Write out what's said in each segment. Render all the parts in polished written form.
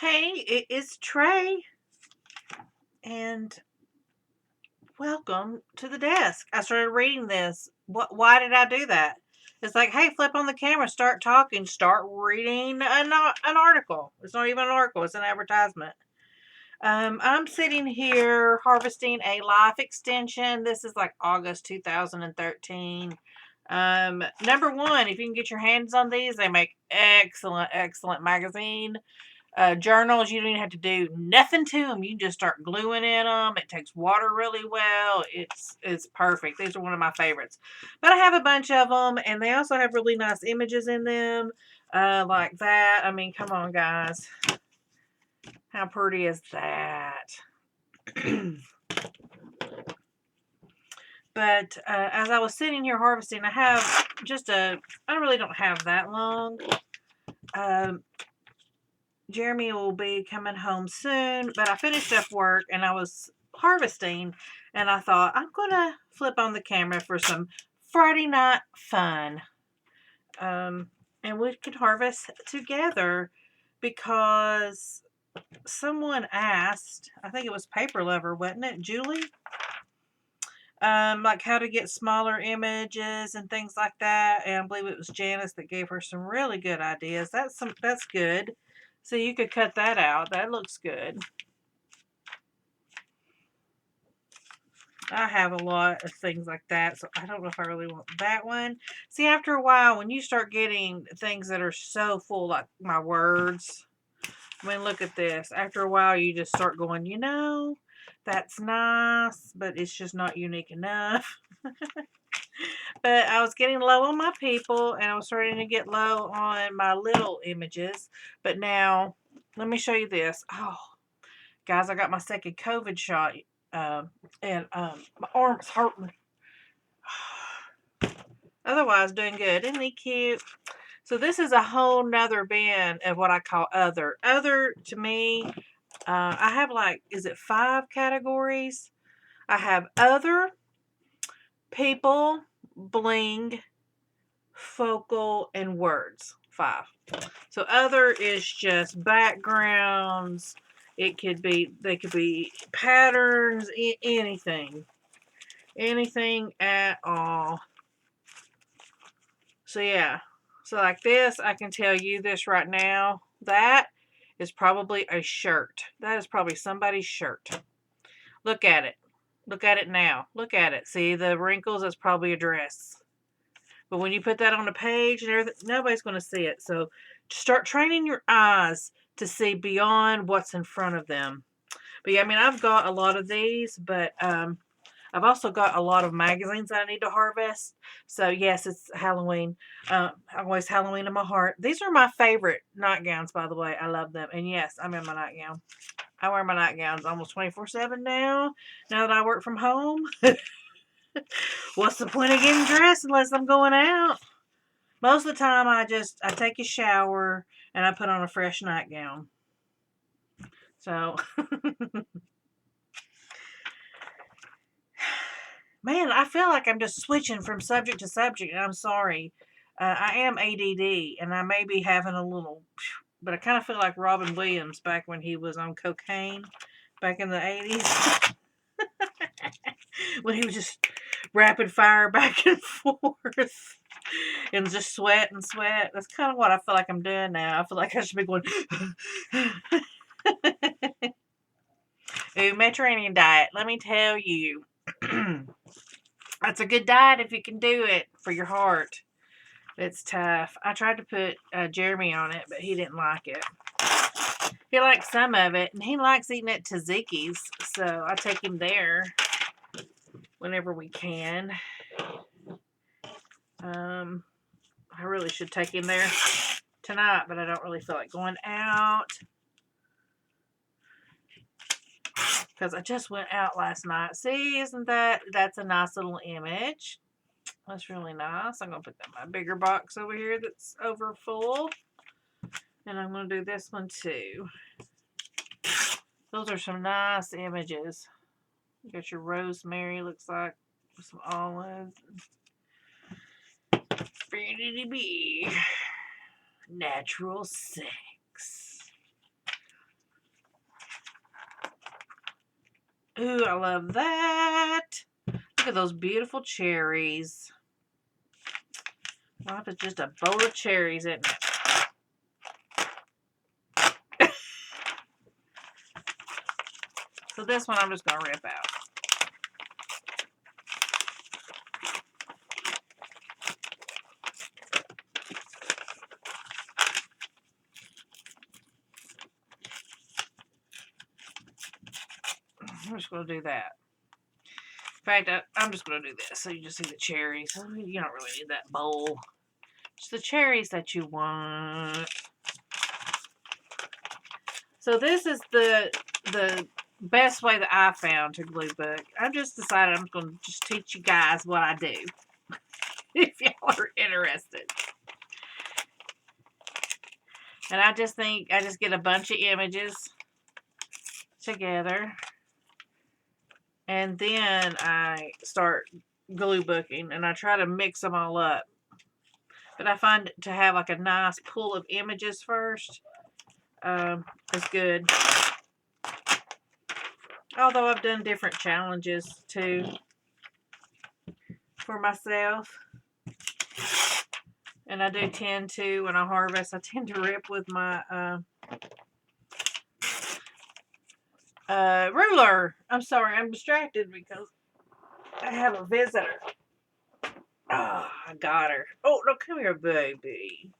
Hey, it is Trey, and welcome to the desk. I started reading this. Why did I do that? It's like, hey, flip on the camera, start talking, start reading an article. It's not even an article, it's an advertisement. I'm sitting here harvesting a life extension. This is like August 2013. Number one, if you can get your hands on these, they make excellent magazine. Journals, you don't even have to do nothing to them. You can just start gluing in them. It takes water really well. It's perfect. These are one of my favorites. But I have a bunch of them, and they also have really nice images in them, like that. I mean, come on, guys. How pretty is that? But as I was sitting here harvesting, I really don't have that long. Jeremy will be coming home soon, but I finished up work and I was harvesting, and I thought I'm gonna flip on the camera for some Friday night fun. And we could harvest together because someone asked, I think it was Paper Lover, wasn't it, Julie? Like how to get smaller images and things like that. And I believe it was Janice that gave her some really good ideas. That's good. So you could cut that out. That looks good. I have a lot of things like that, so I don't know if I really want that one. See, after a while, when you start getting things that are so full, like my words, I mean, look at this. After a while, you just start going, that's nice, but it's just not unique enough. But I was getting low on my people, and I was starting to get low on my little images. But now, let me show you this. Oh, guys, I got my second COVID shot, and my arm's hurting. Otherwise, doing good. Isn't he cute? So this is a whole nother bin of what I call other. Other, to me, I have is it 5 categories? I have other, people, bling, focal, and words. 5. So other is just backgrounds. They could be patterns, anything at all. So yeah, so like this, I can tell you this right now. That is probably a shirt. That is probably somebody's shirt. Look at it. Look at it now. Look at it. See the wrinkles? That's probably a dress. But when you put that on a page and everything, nobody's going to see it. So start training your eyes to see beyond what's in front of them. But yeah, I mean, I've got a lot of these, but I've also got a lot of magazines that I need to harvest. So yes, it's Halloween. Always Halloween in my heart. These are my favorite nightgowns, by the way. I love them. And yes, I'm in my nightgown. I wear my nightgowns almost 24/7 now. Now that I work from home. What's the point of getting dressed unless I'm going out? Most of the time, I take a shower and I put on a fresh nightgown. So, man, I feel like I'm just switching from subject to subject, and I'm sorry. I am ADD, and I may be having a little, but I kind of feel like Robin Williams back when he was on cocaine back in the 80s. When he was just rapid fire back and forth and just sweat and sweat. That's kind of what I feel like I'm doing now. I feel like I should be going, ooh, Mediterranean diet. Let me tell you. That's a good diet if you can do it for your heart. It's tough. I tried to put Jeremy on it, but he didn't like it. He likes some of it, and he likes eating at Tzatziki's, so I take him there whenever we can. I really should take him there tonight, but I don't really feel like going out because I just went out last night. See, that's a nice little image. That's really nice. I'm going to put that in my bigger box over here that's over full. And I'm going to do this one too. Those are some nice images. You got your rosemary, looks like, with some olives. Natural sex. Ooh, I love that. Look at those beautiful cherries. Well, it's just a bowl of cherries, isn't it? So this one I'm just going to rip out. I'm just going to do that. In fact, I'm just going to do this so you just see the cherries. You don't really need that bowl. It's the cherries that you want. So this is the best way that I found to glue book. I've just decided I'm going to just teach you guys what I do. If y'all are interested. And I just think I just get a bunch of images together. And then I start glue booking. And I try to mix them all up. But I find to have like a nice pool of images first is good. Although I've done different challenges too for myself. And I do tend to, when I harvest, I tend to rip with my ruler. I'm sorry, I'm distracted because I have a visitor. Oh, I got her. Oh, no, come here, baby.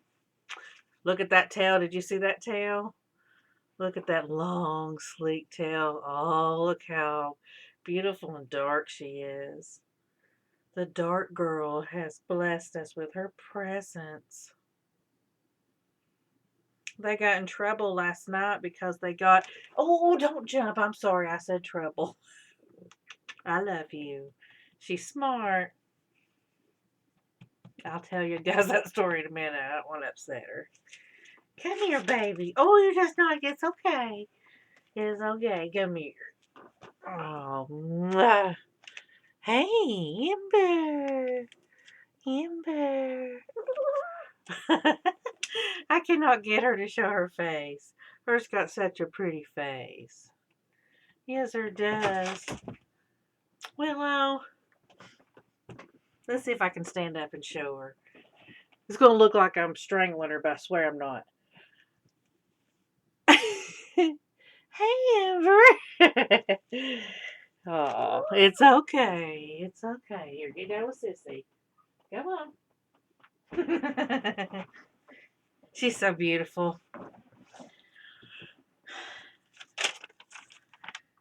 Look at that tail. Did you see that tail? Look at that long, sleek tail. Oh, look how beautiful and dark she is. The dark girl has blessed us with her presence. They got in trouble last night because they got... Oh, don't jump. I'm sorry I said trouble. I love you. She's smart. I'll tell you guys that story in a minute. I don't want to upset her. Come here, baby. Oh, you're just not. It's okay. It's okay. Come here. Oh, mwah. Hey, Ember. Ember. I cannot get her to show her face. Hers got such a pretty face. Yes, her does. Willow. Let's see if I can stand up and show her. It's going to look like I'm strangling her, but I swear I'm not. Hey, Amber. Oh, it's okay. It's okay. Here, get down with Sissy. Come on. She's so beautiful.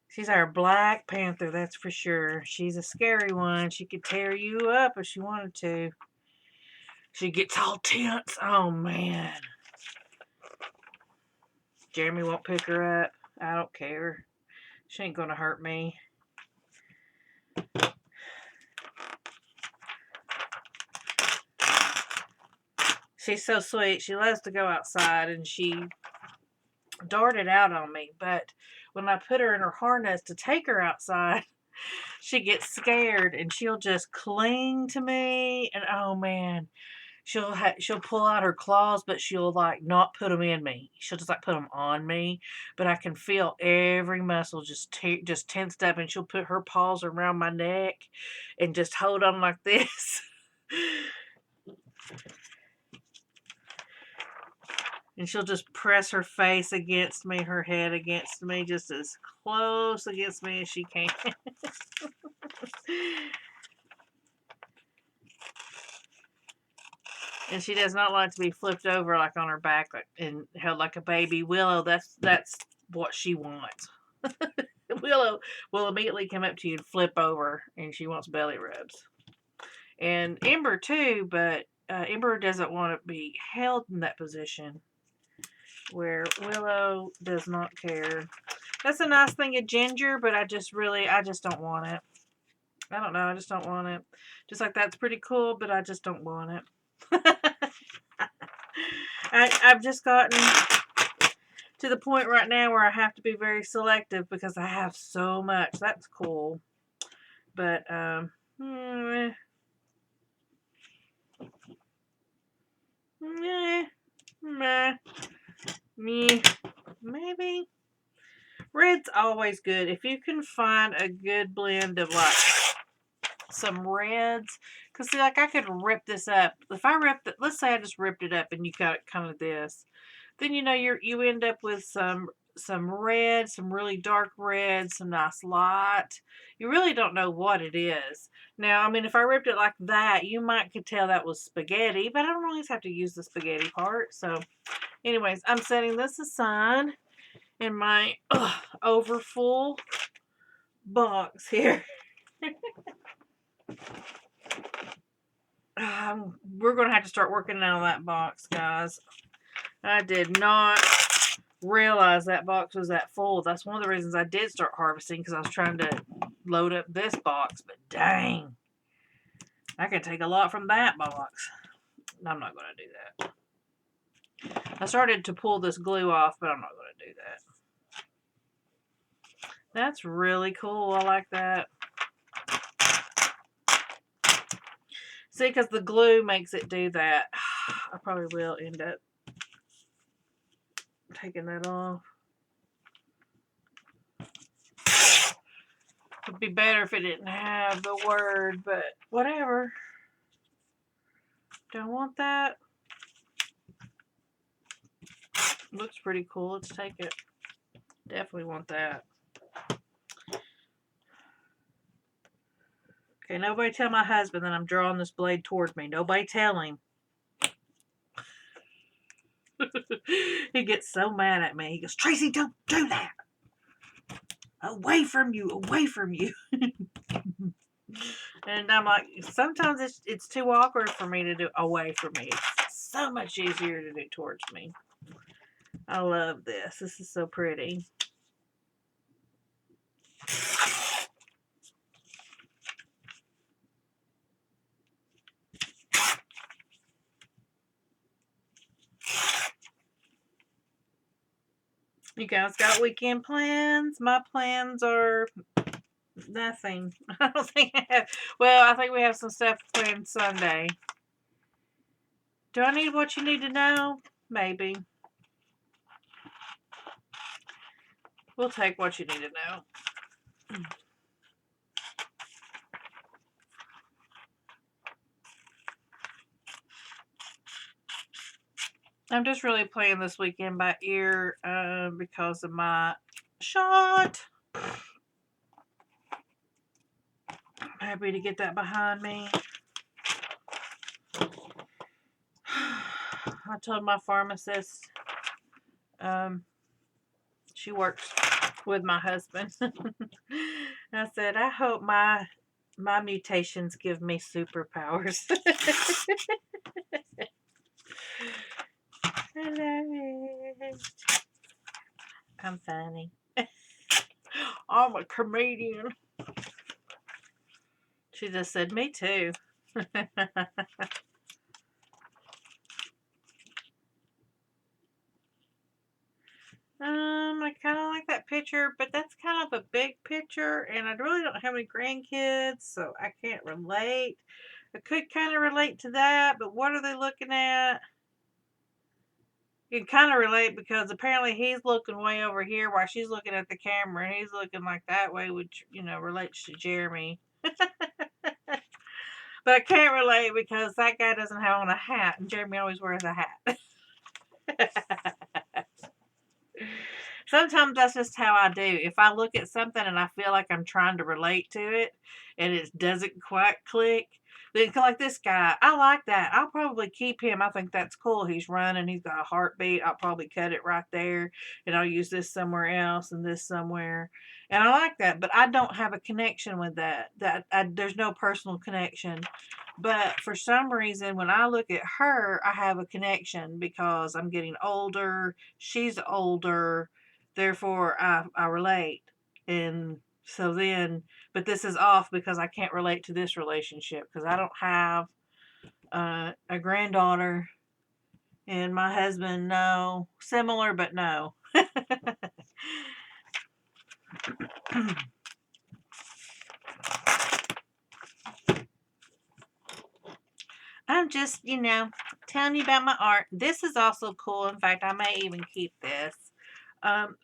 She's our Black Panther, that's for sure. She's a scary one. She could tear you up if she wanted to. She gets all tense. Oh, man. Jeremy won't pick her up. I don't care. She ain't gonna hurt me. She's so sweet. She loves to go outside, and she darted out on me. But when I put her in her harness to take her outside, she gets scared, and she'll just cling to me. And oh man, she'll pull out her claws, but she'll like not put them in me. She'll just like put them on me. But I can feel every muscle just tensed up, and she'll put her paws around my neck and just hold on like this. And she'll just press her face against me, her head against me, just as close against me as she can. And she does not like to be flipped over like on her back and held like a baby. Willow, that's what she wants. Willow will immediately come up to you and flip over, and she wants belly rubs. And Ember too, but Ember doesn't want to be held in that position, where Willow does not care. That's a nice thing of ginger, but I just don't want it. I don't know, I just don't want it. Just like that's pretty cool, but I just don't want it. I've just gotten to the point right now where I have to be very selective because I have so much. That's cool. But, maybe. Red's always good. If you can find a good blend of like some reds, because see, like I could rip this up. If I ripped it, let's say I just ripped it up and you got kind of this, then you know you end up with some red, some really dark red, some nice light. You really don't know what it is. Now, I mean, if I ripped it like that, you might could tell that was spaghetti, but I don't always have to use the spaghetti part. So, anyways, I'm setting this aside in my overfull box here. We're going to have to start working out of that box, guys. I did not realize that box was that full. That's one of the reasons I did start harvesting, because I was trying to load up this box. But dang, I can take a lot from that box. I'm not going to do that. I started to pull this glue off, but I'm not going to do that. That's really cool. I like that. See, because the glue makes it do that. I probably will end up taking that off. It'd be better if it didn't have the word, but whatever. Don't want that. Looks pretty cool. Let's take it. Definitely want that. Okay, nobody tell my husband that I'm drawing this blade towards me. Nobody tell him. He gets so mad at me. He goes, Tracy, don't do that. Away from you, away from you. And I'm like, sometimes it's too awkward for me to do away from me. It's so much easier to do towards me. I love this. This is so pretty. You guys got weekend plans? My plans are nothing. I don't think I have. Well, I think we have some stuff planned Sunday. Do I need what you need to know? Maybe. We'll take what you need to know. I'm just really playing this weekend by ear because of my shot. I'm happy to get that behind me. I told my pharmacist, she works with my husband. I said, I hope my mutations give me superpowers. I love it. I'm funny. I'm a comedian. She just said, me too. I kind of like that picture, but that's kind of a big picture, and I really don't have any grandkids, so I can't relate. I could kind of relate to that, but what are they looking at? You can kind of relate because apparently he's looking way over here while she's looking at the camera, and he's looking like that way, which, you know, relates to Jeremy. But I can't relate because that guy doesn't have on a hat, and Jeremy always wears a hat. Sometimes that's just how I do. If I look at something and I feel like I'm trying to relate to it and it doesn't quite click, then like this guy, I like that. I'll probably keep him. I think that's cool. He's running. He's got a heartbeat. I'll probably cut it right there, and I'll use this somewhere else and this somewhere. And I like that, but I don't have a connection with that. There's no personal connection. But for some reason, when I look at her, I have a connection because I'm getting older. She's older. Therefore, I relate. And so then, but this is off because I can't relate to this relationship because I don't have a granddaughter. And my husband, no. Similar, but no. I'm just, you know, telling you about my art. This is also cool. In fact, I may even keep this.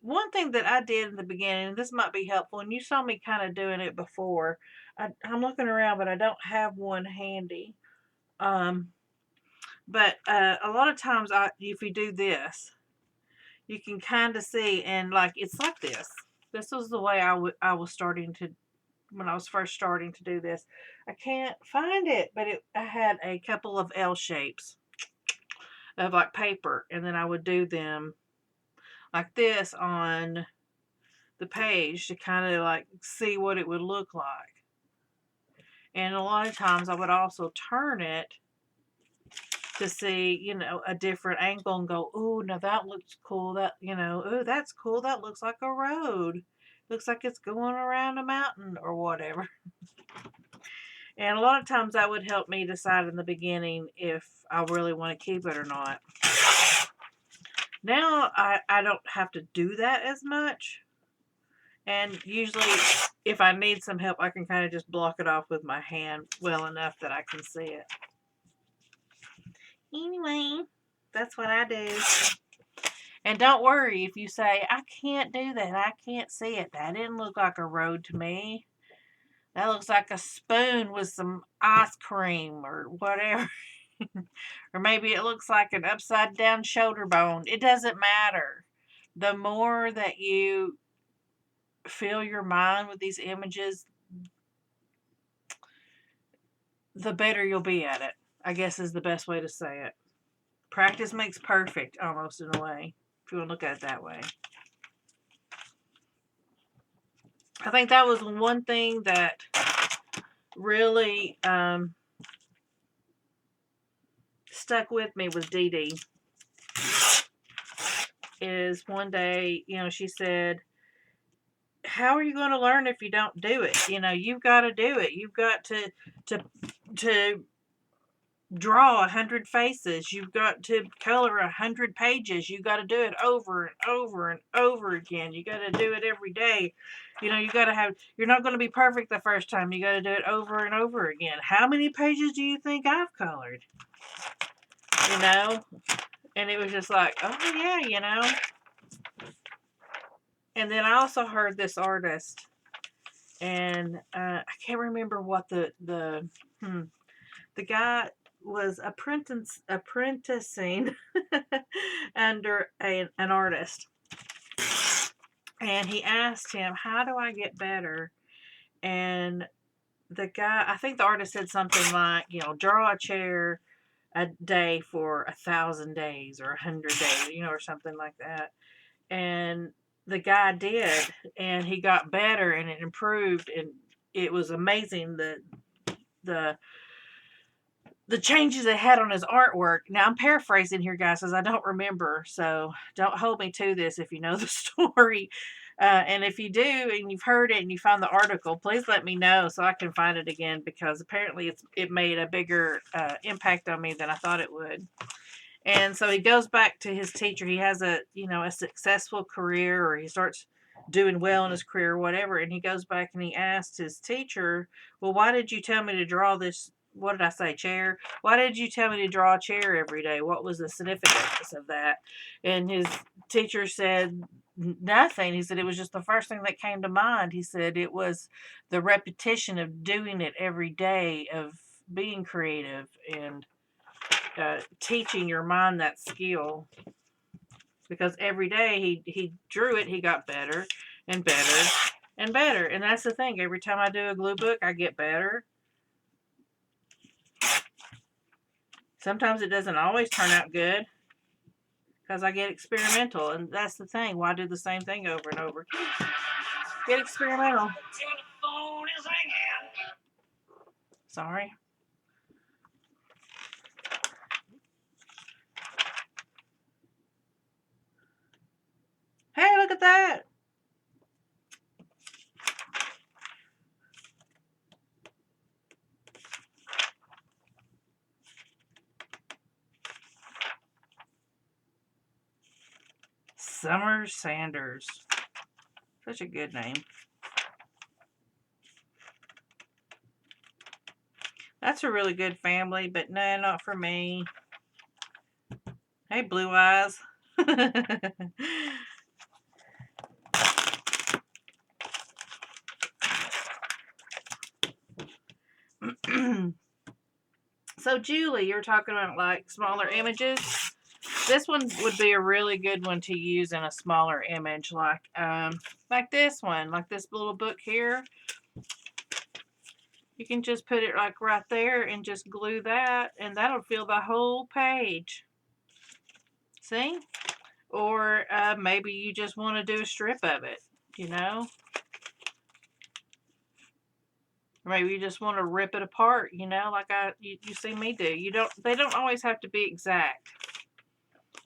One thing that I did in the beginning, this might be helpful, and you saw me kind of doing it before. I'm looking around, but I don't have one handy. Um, but a lot of times, if you do this, you can kind of see, and like it's like this. This was the way I was starting to when I was first starting to do this. I can't find it, but I had a couple of L shapes of like paper, and then I would do them like this on the page to kind of like see what it would look like. And a lot of times I would also turn it to see, a different angle and go, "Ooh, now that looks cool. Ooh, that's cool. That looks like a road. Looks like it's going around a mountain or whatever." And a lot of times that would help me decide in the beginning if I really want to keep it or not. Now I don't have to do that as much. And usually if I need some help, I can kind of just block it off with my hand well enough that I can see it. Anyway, that's what I do. And don't worry if you say, "I can't do that. I can't see it. That didn't look like a road to me. That looks like a spoon with some ice cream or whatever." Or maybe it looks like an upside down shoulder bone. It doesn't matter. The more that you fill your mind with these images, the better you'll be at it, I guess is the best way to say it. Practice makes perfect, almost in a way, if you want to look at it that way. I think that was one thing that really stuck with me with Dede. Is one day, she said, "How are you going to learn if you don't do it? You've got to do it. You've got to draw 100 faces. You've got to color 100 pages. You got to do it over and over and over again. You got to do it every day. You got to have. You're not going to be perfect the first time. You got to do it over and over again. How many pages do you think I've colored? And it was just like, oh yeah. And then I also heard this artist, and I can't remember what the guy was apprenticing under an artist, and he asked him, "How do I get better?" And the guy, I think the artist said something like, draw a chair a day for 1,000 days or 100 days, or something like that. And the guy did, and he got better, and it improved, and it was amazing the changes it had on his artwork. Now I'm paraphrasing here, guys, because I don't remember, so don't hold me to this if you know the story. And if you do, and you've heard it, and you find the article, please let me know so I can find it again, because apparently it made a bigger impact on me than I thought it would. And so he goes back to his teacher. He has a successful career, or he starts doing well in his career or whatever. And he goes back and he asks his teacher, "Well, why did you tell me to draw this? What did I say? Chair? Why did you tell me to draw a chair every day? What was the significance of that?" And his teacher said nothing. He said it was just the first thing that came to mind. He said it was the repetition of doing it every day, of being creative and teaching your mind that skill, because every day he drew it, he got better and better and better. And that's the thing, every time I do a glue book, I get better. Sometimes it doesn't always turn out good because I get experimental, and that's the thing. Why do the same thing over and over? Get experimental. Sorry. Hey, look at that. Summer Sanders. Such a good name. That's a really good family, but no, not for me. Hey, Blue Eyes. So Julie, you're talking about like smaller images. This one would be a really good one to use in a smaller image, like this one, like this little book here. You can just put it like right there and just glue that, and that'll fill the whole page. See? Or maybe you just want to do a strip of it, you know? Or maybe you just want to rip it apart, you know, like you see me do. They don't always have to be exact.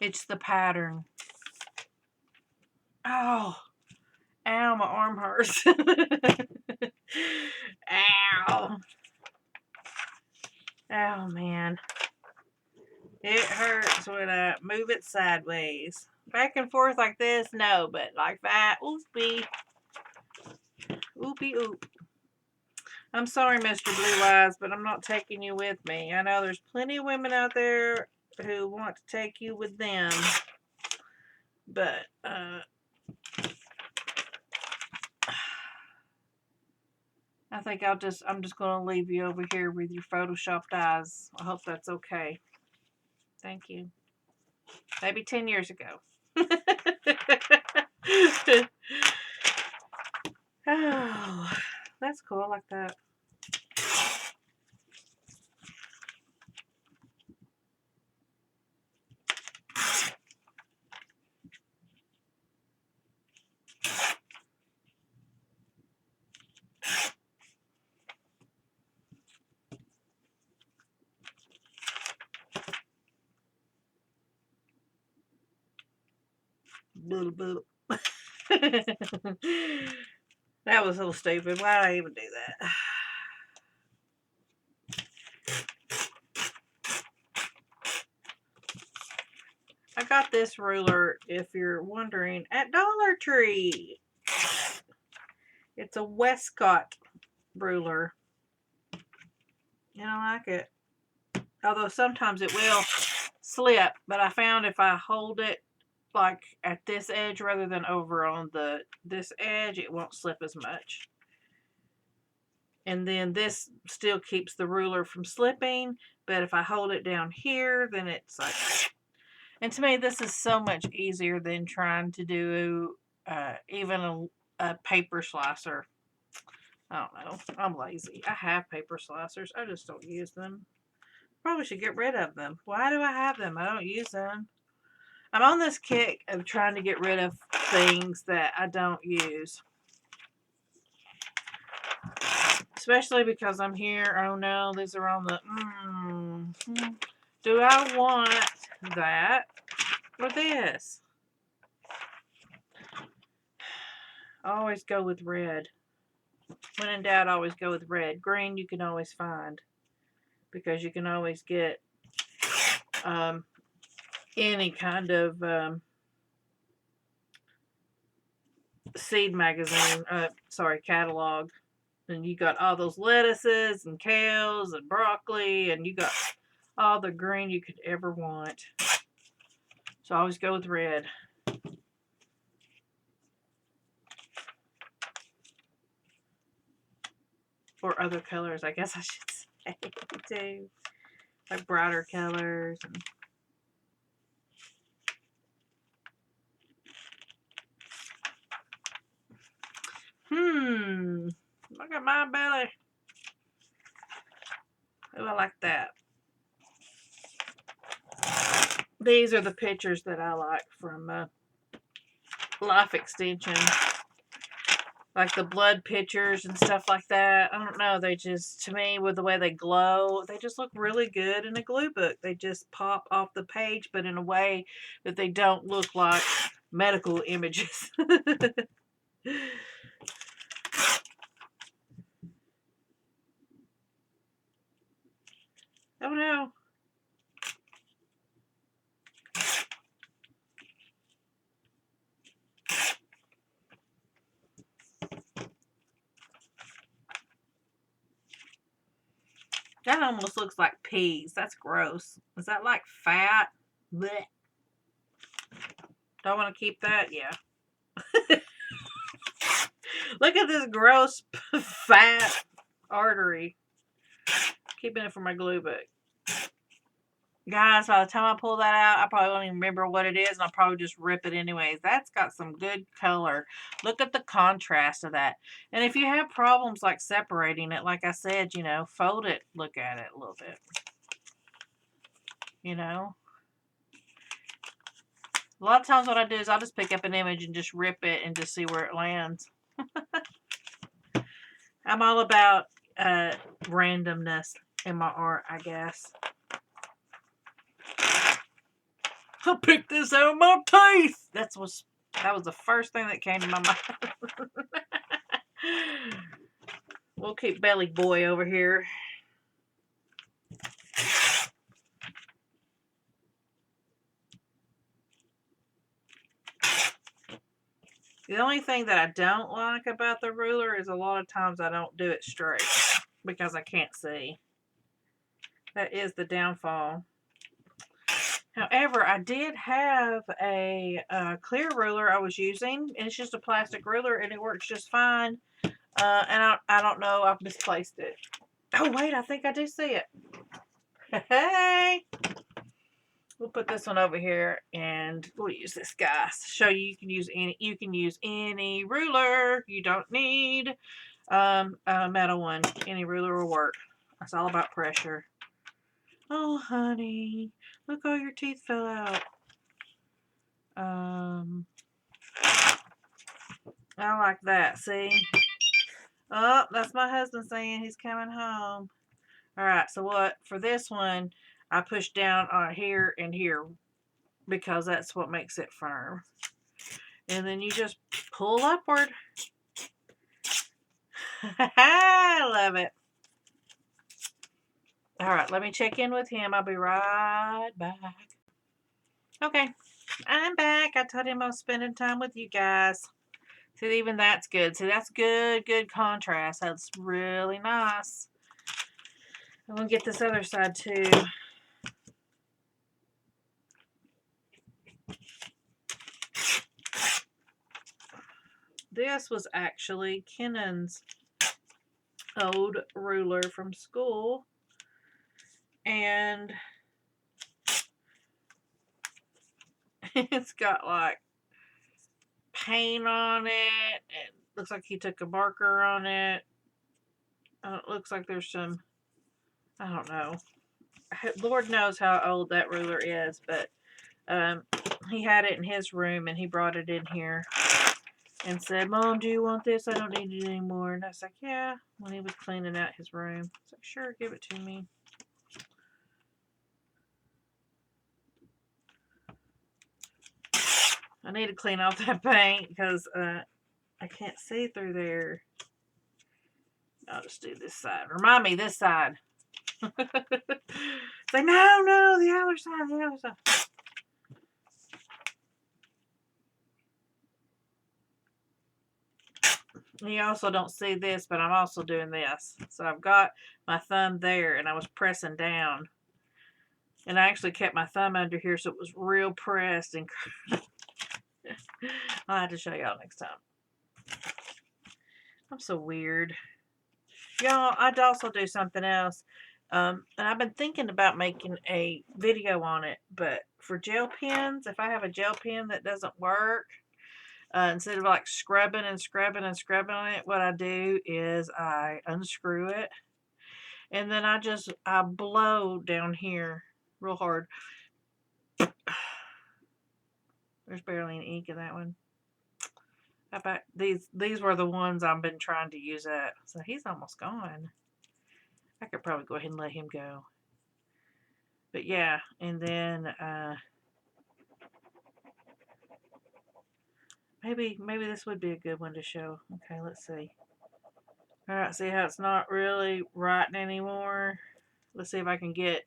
It's the pattern. Oh, ow, my arm hurts. Ow. Oh, man. It hurts when I move it sideways. Back and forth like this, no, but like that, oopie. Oopie oop. I'm sorry, Mr. Blue Eyes, but I'm not taking you with me. I know there's plenty of women out there who want to take you with them. But, I think I'm just going to leave you over here with your photoshopped eyes. I hope that's okay. Thank you. Maybe 10 years ago. Oh, that's cool. I like that. Boo boo. That was a little stupid. Why did I even do that? I got this ruler, if you're wondering, at Dollar Tree. It's a Westcott ruler. And I like it. Although sometimes it will slip, but I found if I hold it like at this edge rather than over on this edge, it won't slip as much. And then this still keeps the ruler from slipping, but if I hold it down here, then it's like... And to me, this is so much easier than trying to do even a paper slicer. I don't know. I'm lazy. I have paper slicers. I just don't use them. Probably should get rid of them. Why do I have them? I don't use them. I'm on this kick of trying to get rid of things that I don't use. Especially because I'm here. Oh no, these are on the... Do I want that or this? I always go with red. When in doubt, always go with red. Green you can always find. Because you can always get any kind of seed magazine, catalog. And you got all those lettuces and kales and broccoli, and you got all the green you could ever want. So I always go with red. Or other colors, I guess I should say, too. Like brighter colors. Look at my belly. Oh, I like that. These are the pictures that I like from Life Extension. Like the blood pictures and stuff like that. I don't know. They just, to me, with the way they glow, they just look really good in a glue book. They just pop off the page, but in a way that they don't look like medical images. Oh no. That almost looks like peas. That's gross. Is that like fat? Blech. Do I want to keep that? Yeah. Look at this gross fat artery. Keeping it for my glue book. Guys, by the time I pull that out, I probably won't even remember what it is, and I'll probably just rip it anyways. That's got some good color. Look at the contrast of that. And if you have problems like separating it, like I said, you know, fold it, look at it a little bit. You know? A lot of times what I do is I'll just pick up an image and just rip it and just see where it lands. I'm all about randomness in my art, I guess. I picked this out of my teeth. That was the first thing that came to my mind. We'll keep Belly Boy over here. The only thing that I don't like about the ruler is a lot of times I don't do it straight because I can't see. That is the downfall. However, I did have a clear ruler I was using, and it's just a plastic ruler, and it works just fine. And I don't know, I've misplaced it. Oh, wait, I think I do see it. Hey! We'll put this one over here, and we'll use this guy. Show you can use any ruler. You don't need a metal one. Any ruler will work. It's all about pressure. Oh, honey. Look, all your teeth fell out. I like that. See? Oh, that's my husband saying he's coming home. All right. So what? For this one, I push down on here and here because that's what makes it firm. And then you just pull upward. I love it. All right. Let me check in with him. I'll be right back. Okay. I'm back. I told him I was spending time with you guys. See, even that's good. See, that's good contrast. That's really nice. I'm going to get this other side too. This was actually Kennan's old ruler from school. And it's got like paint on it. It looks like he took a marker on it. It looks like there's some, I don't know. Lord knows how old that ruler is, but he had it in his room and he brought it in here and said, Mom, do you want this? I don't need it anymore. And I was like, yeah, when he was cleaning out his room. I was like, sure, give it to me. I need to clean off that paint because I can't see through there. I'll just do this side. Remind me, this side. Say, no, the other side. You also don't see this, but I'm also doing this. So I've got my thumb there, and I was pressing down. And I actually kept my thumb under here, so it was real pressed. And I'll have to show y'all next time. I'm so weird. Y'all, I'd also do something else. And I've been thinking about making a video on it, but for gel pens, if I have a gel pen that doesn't work, instead of like scrubbing on it, what I do is I unscrew it, and then I blow down here real hard. There's barely any ink in that one. How about these were the ones I've been trying to use up. So he's almost gone. I could probably go ahead and let him go. But yeah, and then maybe this would be a good one to show. Okay, let's see. All right, see how it's not really writing anymore. Let's see if I can get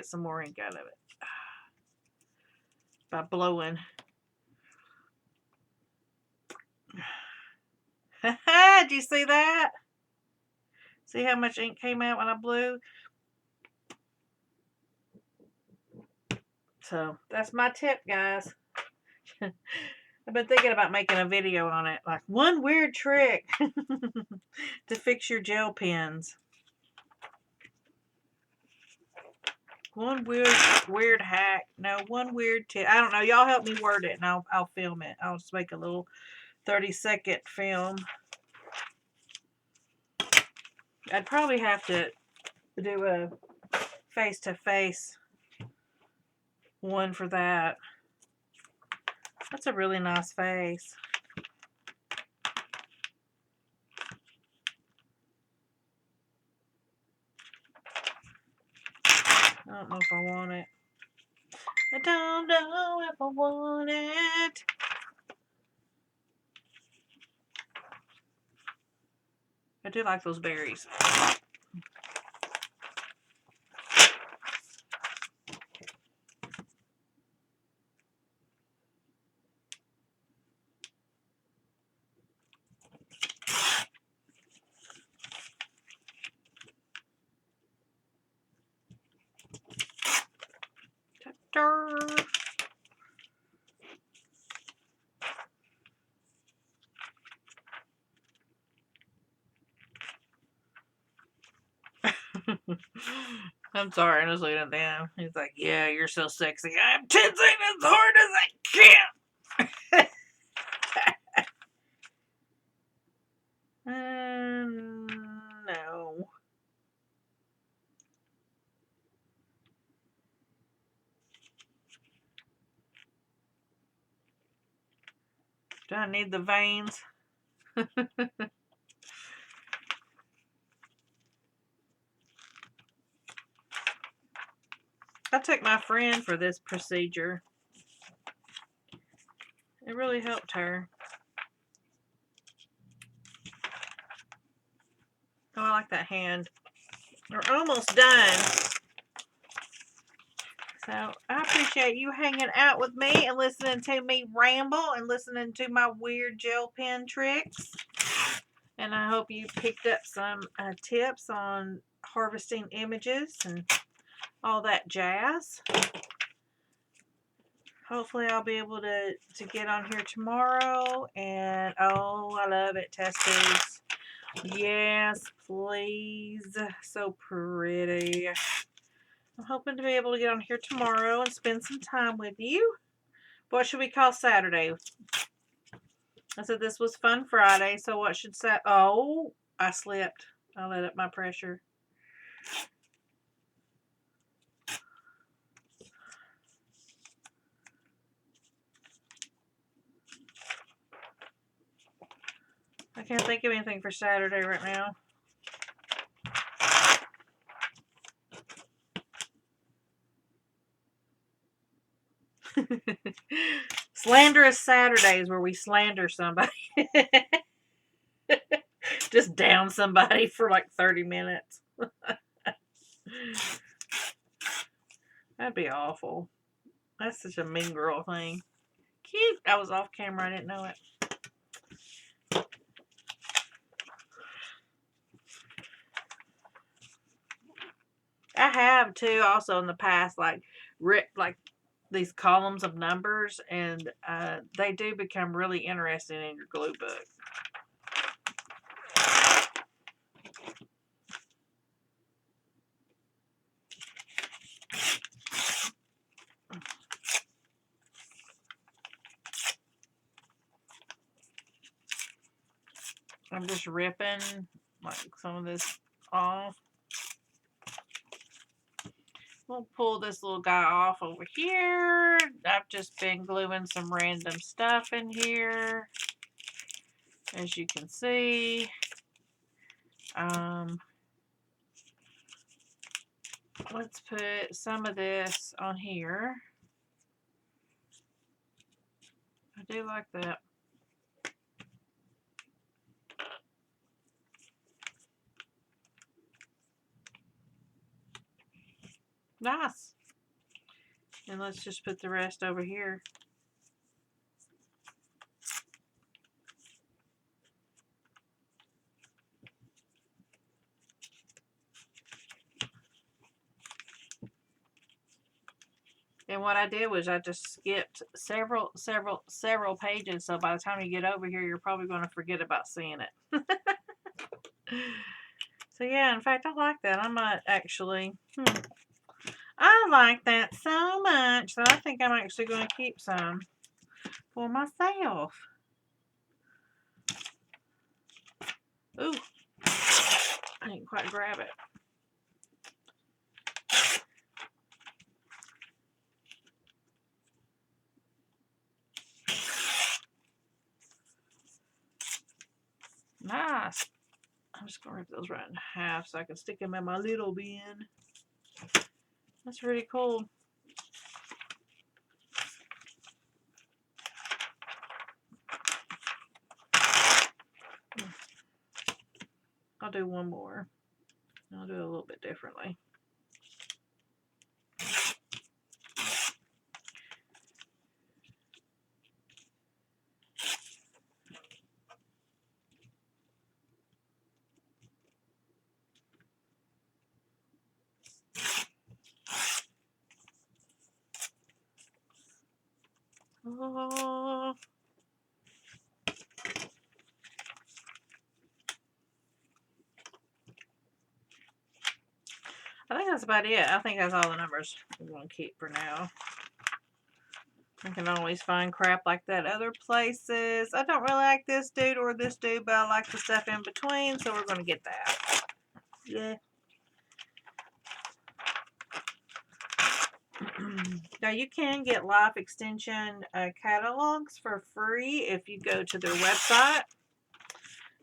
some more ink out of it by blowing. Did you see that? See how much ink came out when I blew? So that's my tip, guys. I've been thinking about making a video on it, like one weird trick to fix your gel pens. One weird hack. No, one weird tip. I don't know. Y'all help me word it, and I'll film it. I'll just make a little 30-second film. I'd probably have to do a face-to-face one for that. That's a really nice face. I don't know if I want it. I don't know if I want it. I do like those berries. I'm sorry, I was looking at them. He's like, yeah, you're so sexy. I'm tensing as hard as I can. No. Do I need the veins? I took my friend for this procedure. It really helped her. Oh, I like that hand. We're almost done. So I appreciate you hanging out with me and listening to me ramble and listening to my weird gel pen tricks. And I hope you picked up some tips on harvesting images and all that jazz. Hopefully I'll be able to get on here tomorrow. And oh, I love it, test tubes. Yes, please. So pretty. I'm hoping to be able to get on here tomorrow and spend some time with you. What should we call Saturday? I said this was Fun Friday, so what should Saturday? Oh, I slipped. I let up my pressure. I can't think of anything for Saturday right now. Slanderous Saturdays where we slander somebody. Just down somebody for like 30 minutes. That'd be awful. That's such a mean girl thing. Cute. I was off camera. I didn't know it. I have too also in the past like ripped like these columns of numbers, and they do become really interesting in your glue book. I'm just ripping like some of this off. We'll pull this little guy off over here. I've just been gluing some random stuff in here, as you can see. Let's put some of this on here. I do like that. Nice. And let's just put the rest over here. And what I did was I just skipped several pages. So by the time you get over here, you're probably going to forget about seeing it. So yeah, in fact, I like that. I might actually, I like that so much that I think I'm actually going to keep some for myself. Ooh, I didn't quite grab it. Nice. I'm just going to rip those right in half so I can stick them in my little bin. That's really cool. I'll do one more. I'll do it a little bit differently. Oh. I think that's about it. I think that's all the numbers we're going to keep for now. I can always find crap like that other places. I don't really like this dude or this dude, but I like the stuff in between, so we're going to get that. Yeah. Now you can get life extension catalogs for free if you go to their website.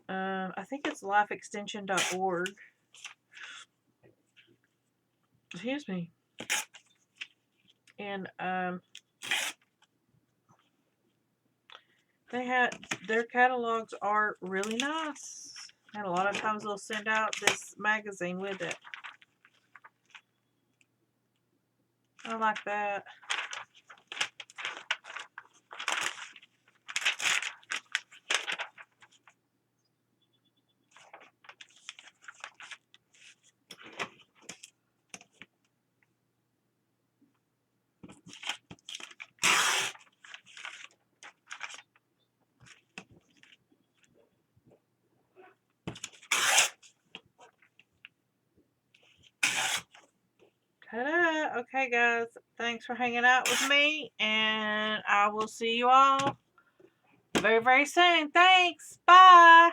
I think it's lifeextension.org. Excuse me. And their catalogs are really nice, and a lot of times they'll send out this magazine with it. I like that. Ta-da! Okay, guys. Thanks for hanging out with me, and I will see you all very, very soon. Thanks. Bye.